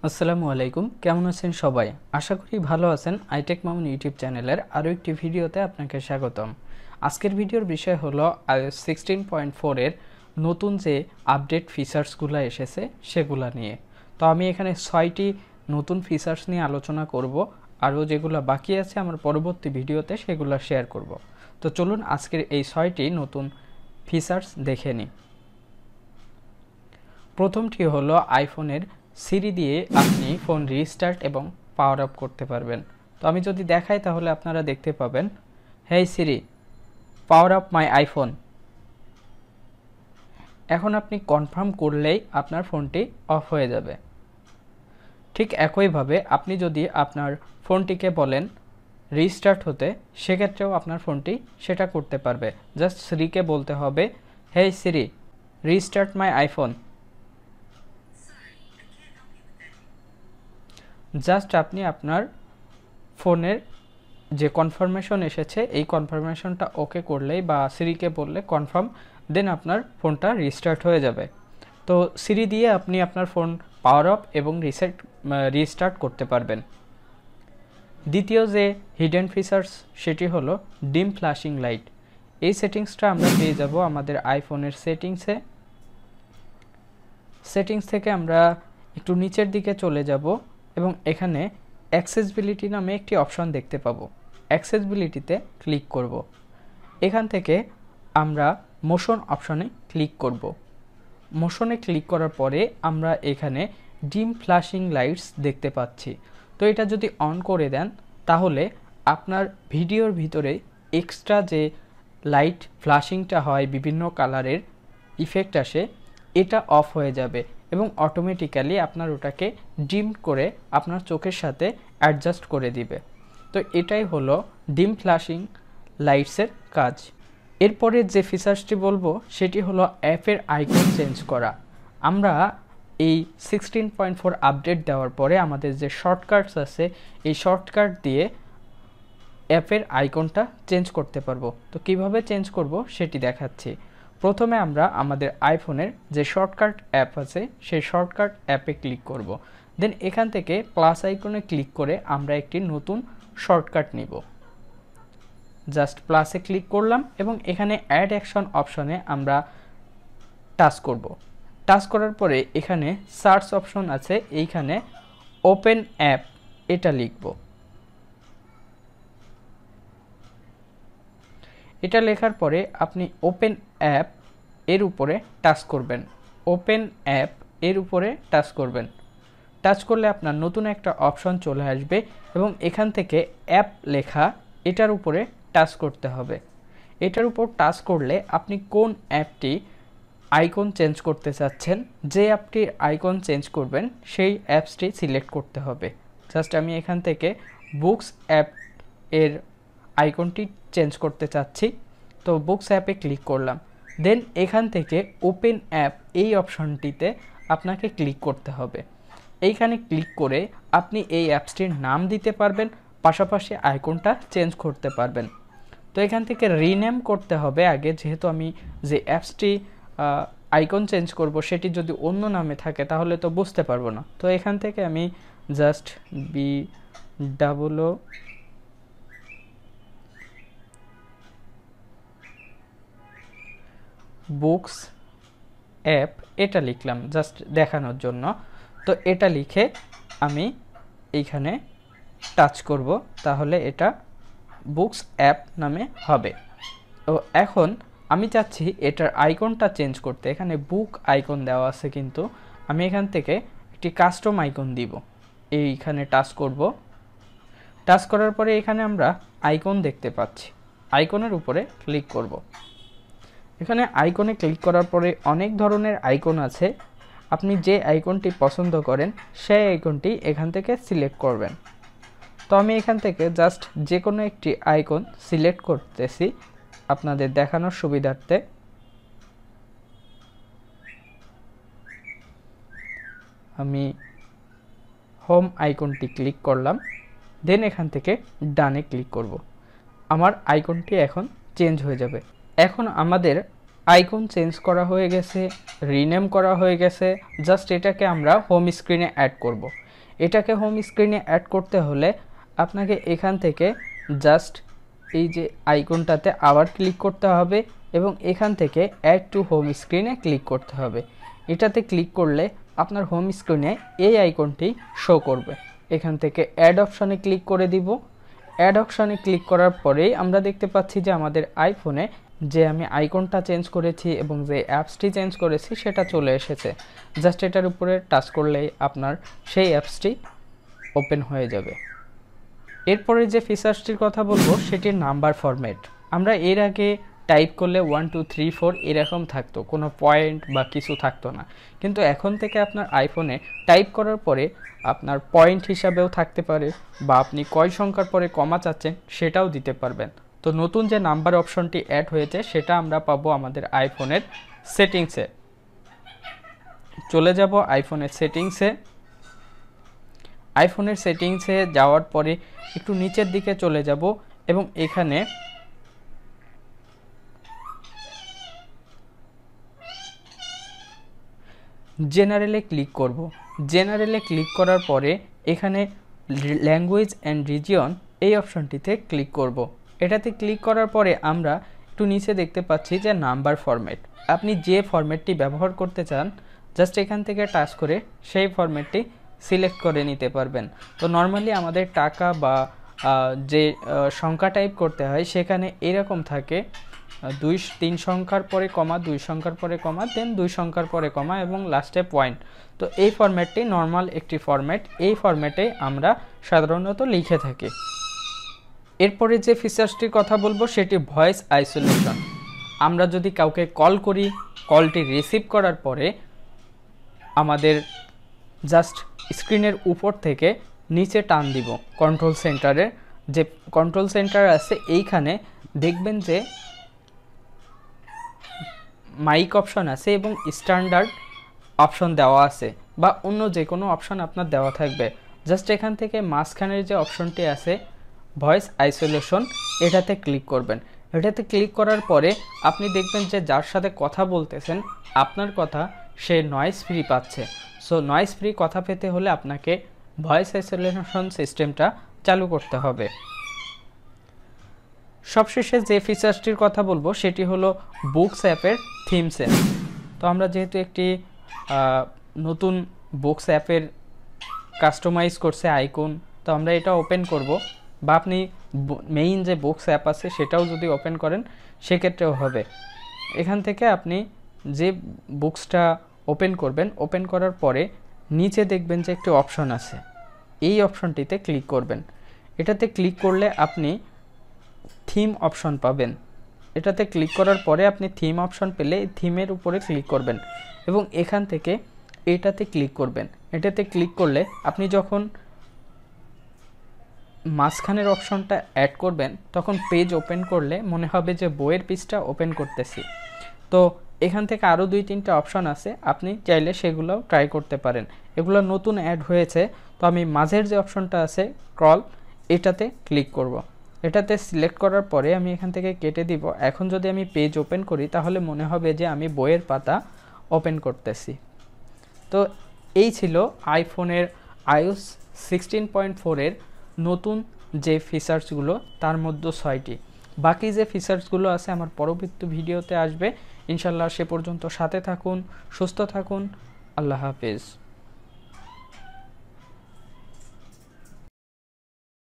আসসালামু আলাইকুম, কেমন আছেন সবাই? আশা করি ভালো আছেন। আইটেক মামুন ইউটিউব চ্যানেলের আরও একটি ভিডিওতে আপনাকে স্বাগতম। আজকের ভিডিওর বিষয় হলো iOS 16.4 এর নতুন যে আপডেট ফিচার্সগুলো এসেছে সেগুলো নিয়ে। তো আমি এখানে 6টি নতুন ফিচার্স নিয়ে আলোচনা করব, আরও যেগুলো বাকি আছে আমার পরবর্তী ভিডিওতে সেগুলো শেয়ার করব। তো চলুন আজকের এই 6টি নতুন ফিচার্স দেখে নিই। প্রথমটি হলো আইফোনের সিরি দিয়ে আপনি ফোন রিস্টার্ট এবং পাওয়ার আপ করতে পারবেন। তো আমি যদি দেখাই তাহলে আপনারা দেখতে পাবেন, হেই সিরি, পাওয়ার আপ মাই আইফোন। এখন আপনি কনফার্ম করলেই আপনার ফোনটি অফ হয়ে যাবে। ঠিক একইভাবে আপনি যদি আপনার ফোনটিকে বলেন রিস্টার্ট হতে, সেক্ষেত্রেও আপনার ফোনটি সেটা করতে পারবে। জাস্ট সিরিকে বলতে হবে, হেই সিরি, রিস্টার্ট মাই আইফোন। জাস্ট আপনি আপনার ফোনের যে কনফার্মেশন এসেছে এই কনফার্মেশনটা ওকে করলেই বা সিরিকে বললে কনফার্ম, দেন আপনার ফোনটা রিস্টার্ট হয়ে যাবে। তো সিরি দিয়ে আপনি আপনার ফোন পাওয়ার অফ এবং রিস্টার্ট করতে পারবেন। দ্বিতীয় যে হিডেন ফিচার্স সেটি হলো ডিম ফ্ল্যাশিং লাইট। এই সেটিংসটা আমরা পেয়ে যাব আমাদের আইফোনের সেটিংস থেকে আমরা একটু নিচের দিকে চলে যাব এবং এখানে অ্যাক্সেসিবিলিটি নামে একটি অপশন দেখতে পাবো। অ্যাক্সেসিবিলিটিতে ক্লিক করব। এখান থেকে আমরা মোশন অপশনে ক্লিক করব। মোশনে ক্লিক করার পরে আমরা এখানে ডিম ফ্ল্যাশিং লাইটস দেখতে পাচ্ছি। তো এটা যদি অন করে দেন তাহলে আপনার ভিডিওর ভিতরে এক্সট্রা যে লাইট ফ্ল্যাশিংটা হয়, বিভিন্ন কালারের ইফেক্ট আসে, এটা অফ হয়ে যাবে এবং অটোমেটিক্যালি আপনার ওটাকে ডিম করে আপনার চোখের সাথে অ্যাডজাস্ট করে দিবে। তো এটাই হলো ডিম ফ্ল্যাশিং লাইটসের কাজ। এরপরে যে ফিচার্সটি বলবো সেটি হলো অ্যাপের আইকন চেঞ্জ করা। আমরা এই 16.4 আপডেট দেওয়ার পরে আমাদের যে শর্টকাটস আছে এই শর্টকাট দিয়ে অ্যাপের আইকনটা চেঞ্জ করতে পারবো। তো কিভাবে চেঞ্জ করব সেটি দেখাচ্ছি। প্রথমে আমরা আমাদের আইফোনের যে শর্টকাট অ্যাপ আছে সেই শর্টকাট অ্যাপে ক্লিক করব। দেন এখান থেকে প্লাস আইকনে ক্লিক করে আমরা একটি নতুন শর্টকাট নিব। জাস্ট প্লাসে ক্লিক করলাম এবং এখানে অ্যাড অ্যাকশন অপশনে আমরা টাচ করব। টাচ করার পরে এখানে সার্চ অপশন আছে, এইখানে ওপেন অ্যাপ এটা লিখব। এটা লেখার পরে আপনি ওপেন অ্যাপ এর উপরে টাচ করবেন। ওপেন অ্যাপ এর উপরে টাচ করবেন। টাচ করলে আপনার নতুন একটা অপশন চলে আসবে এবং এখান থেকে অ্যাপ লেখা এটার উপরে টাচ করতে হবে। এটার উপর টাচ করলে আপনি কোন অ্যাপটি আইকন চেঞ্জ করতে চাচ্ছেন, যে অ্যাপটির আইকন চেঞ্জ করবেন সেই অ্যাপসটি সিলেক্ট করতে হবে। জাস্ট আমি এখান থেকে বুকস অ্যাপ এর আইকনটি চেঞ্জ করতে চাচ্ছি, তো বুকস অ্যাপে ক্লিক করলাম। দেন এখান থেকে ওপেন অ্যাপ এই অপশনটিতে আপনাকে ক্লিক করতে হবে। এইখানে ক্লিক করে আপনি এই অ্যাপসটির নাম দিতে পারবেন, পাশাপাশি আইকনটা চেঞ্জ করতে পারবেন। তো এখান থেকে রিনেম করতে হবে আগে, যেহেতু আমি যে অ্যাপসটি আইকন চেঞ্জ করব সেটি যদি অন্য নামে থাকে তাহলে তো বুঝতে পারবো না। তো এখান থেকে আমি জাস্ট BOO বুকস অ্যাপ এটা লিখলাম জাস্ট দেখানোর জন্য। তো এটা লিখে আমি এইখানে টাচ করব, তাহলে এটা বুকস অ্যাপ নামে হবে। তো এখন আমি চাচ্ছি এটার আইকনটা চেঞ্জ করতে। এখানে বুক আইকন দেওয়া আছে, কিন্তু আমি এখান থেকে একটি কাস্টম আইকন দিব। এইখানে টাচ করব। টাচ করার পরে এখানে আমরা আইকন দেখতে পাচ্ছি, আইকনের উপরে ক্লিক করব। এখানে আইকনে ক্লিক করার পরে অনেক ধরনের আইকন আছে, আপনি যে আইকনটি পছন্দ করেন সেই আইকনটি এখান থেকে সিলেক্ট করবেন। তো আমি এখান থেকে জাস্ট যে কোনো একটি আইকন সিলেক্ট করতেছি আপনাদের দেখানোর সুবিধার্থে। আমি হোম আইকনটি ক্লিক করলাম, দেন এখান থেকে ডানে ক্লিক করব। আমার আইকনটি এখন চেঞ্জ হয়ে যাবে। এখন আমাদের আইকন চেঞ্জ করা হয়ে গেছে, রিনেম করা হয়ে গেছে। জাস্ট এটাকে আমরা হোম স্ক্রিনে অ্যাড করব। এটাকে হোম স্ক্রিনে অ্যাড করতে হলে আপনাকে এখান থেকে জাস্ট এই যে আইকনটাতে আবার ক্লিক করতে হবে এবং এখান থেকে অ্যাড টু হোম স্ক্রিনে ক্লিক করতে হবে। এটাতে ক্লিক করলে আপনার হোম স্ক্রিনে এই আইকনটি শো করবে। এখান থেকে অ্যাড অপশনে ক্লিক করে দিব। অ্যাড অপশনে ক্লিক করার পরেই আমরা দেখতে পাচ্ছি যে আমাদের আইফোনে যে আমি আইকনটা চেঞ্জ করেছি এবং যে অ্যাপসটি চেঞ্জ করেছি সেটা চলে এসেছে। জাস্ট এটার উপরে টাচ করলেই আপনার সেই অ্যাপসটি ওপেন হয়ে যাবে। এরপরে যে ফিচার্সটির কথা বলবো সেটি নাম্বার ফরম্যাট। আমরা এর আগে টাইপ করলে 1 2 3 4 এরকম থাকতো, কোনো পয়েন্ট বা কিছু থাকতো না, কিন্তু এখন থেকে আপনার আইফোনে টাইপ করার পরে আপনার পয়েন্ট হিসাবেও থাকতে পারে বা আপনি কয় সংখ্যার পরে কমা চাচ্ছেন সেটাও দিতে পারবেন। তো নতুন যে নাম্বার অপশনটি অ্যাড হয়েছে সেটা আমরা পাবো আমাদের আইফোনের সেটিংসে। চলে যাব আইফোনের সেটিংসে। আইফোনের সেটিংসে যাওয়ার পরে একটু নিচের দিকে চলে যাব এবং এখানে জেনারেলে ক্লিক করব। জেনারেলে ক্লিক করার পরে এখানে ল্যাঙ্গুয়েজ অ্যান্ড রিজিয়ন এই অপশনটিতে ক্লিক করব। এটাতে ক্লিক করার পরে আমরা একটু নিচে দেখতে পাচ্ছি যে নাম্বার ফরম্যাট। আপনি যে ফরম্যাটটি ব্যবহার করতে চান জাস্ট এখান থেকে টাচ করে সেই ফরম্যাটটি সিলেক্ট করে নিতে পারবেন। তো নর্মালি আমাদের টাকা বা যে সংখ্যা টাইপ করতে হয় সেখানে এরকম থাকে 3 সংখ্যার পরে কমা, 2 সংখ্যার পরে কমা, দেন 2 সংখ্যার পরে কমা এবং লাস্টে পয়েন্ট। তো এই ফরম্যাটটি নর্মাল একটি ফরম্যাট, এই ফরম্যাটে আমরা সাধারণত লিখে থাকি। এরপরে যে ফিচার্সটির কথা বলবো সেটি ভয়েস আইসোলেশন। আমরা যদি কাউকে কল করি, কলটি রিসিভ করার পরে আমাদের জাস্ট স্ক্রিনের উপর থেকে নিচে টান দিব। কন্ট্রোল সেন্টারের যে কন্ট্রোল সেন্টার আছে এইখানে দেখবেন যে মাইক অপশন আছে এবং স্ট্যান্ডার্ড অপশন দেওয়া আছে বা অন্য যে কোনো অপশন আপনার দেওয়া থাকবে। জাস্ট এখান থেকে মাঝখানের যে অপশনটি আছে ভয়েস আইসোলেশন এটাতে ক্লিক করবেন। এটাতে ক্লিক করার পরে আপনি দেখবেন যে যার সাথে কথা বলতেছেন আপনার কথা সে নয়েজ ফ্রি পাচ্ছে। সো নয়েজ ফ্রি কথা পেতে হলে আপনাকে ভয়েস আইসোলেশন সিস্টেমটা চালু করতে হবে। সবশেষে যে ফিচার্সটির কথা বলবো সেটি হলো বুকস অ্যাপের থিম চেঞ্জ। তো আমরা যেহেতু একটি নতুন বুকস অ্যাপের কাস্টমাইজ করছে আইকন, তো আমরা এটা ওপেন করব বা আপনি মেইন যে বুকস অ্যাপ আছে সেটাও যদি ওপেন করেন সেক্ষেত্রেও হবে। এখান থেকে আপনি যে বুকসটা ওপেন করবেন, ওপেন করার পরে নিচে দেখবেন যে একটি অপশন আছে, এই অপশনটিতে ক্লিক করবেন। এটাতে ক্লিক করলে আপনি থিম অপশন পাবেন। এটাতে ক্লিক করার পরে আপনি থিম অপশন পেলে থিমের উপরে ক্লিক করবেন এবং এখান থেকে এটাতে ক্লিক করবেন। এটাতে ক্লিক করলে আপনি যখন মাঝখানের অপশনটা অ্যাড করবেন তখন পেজ ওপেন করলে মনে হবে যে বইয়ের পেজটা ওপেন করতেছি। তো এখান থেকে আরও 2-3টা অপশন আছে, আপনি চাইলে সেগুলোও ট্রাই করতে পারেন। এগুলো নতুন অ্যাড হয়েছে। তো আমি মাঝের যে অপশনটা আছে স্ক্রল, এটাতে ক্লিক করব। এটাতে সিলেক্ট করার পরে আমি এখান থেকে কেটে দিব। এখন যদি আমি পেজ ওপেন করি তাহলে মনে হবে যে আমি বইয়ের পাতা ওপেন করতেছি। তো এই ছিল আইফোনের iOS 16.4 এর নতুন যে ফিচার্সগুলো, তার মধ্যে 6টি। বাকি যে ফিচার্সগুলো আছে আমার পরবর্তী ভিডিওতে আসবে ইনশাল্লাহ। সে পর্যন্ত সাথে থাকুন, সুস্থ থাকুন, আল্লাহ হাফেজ।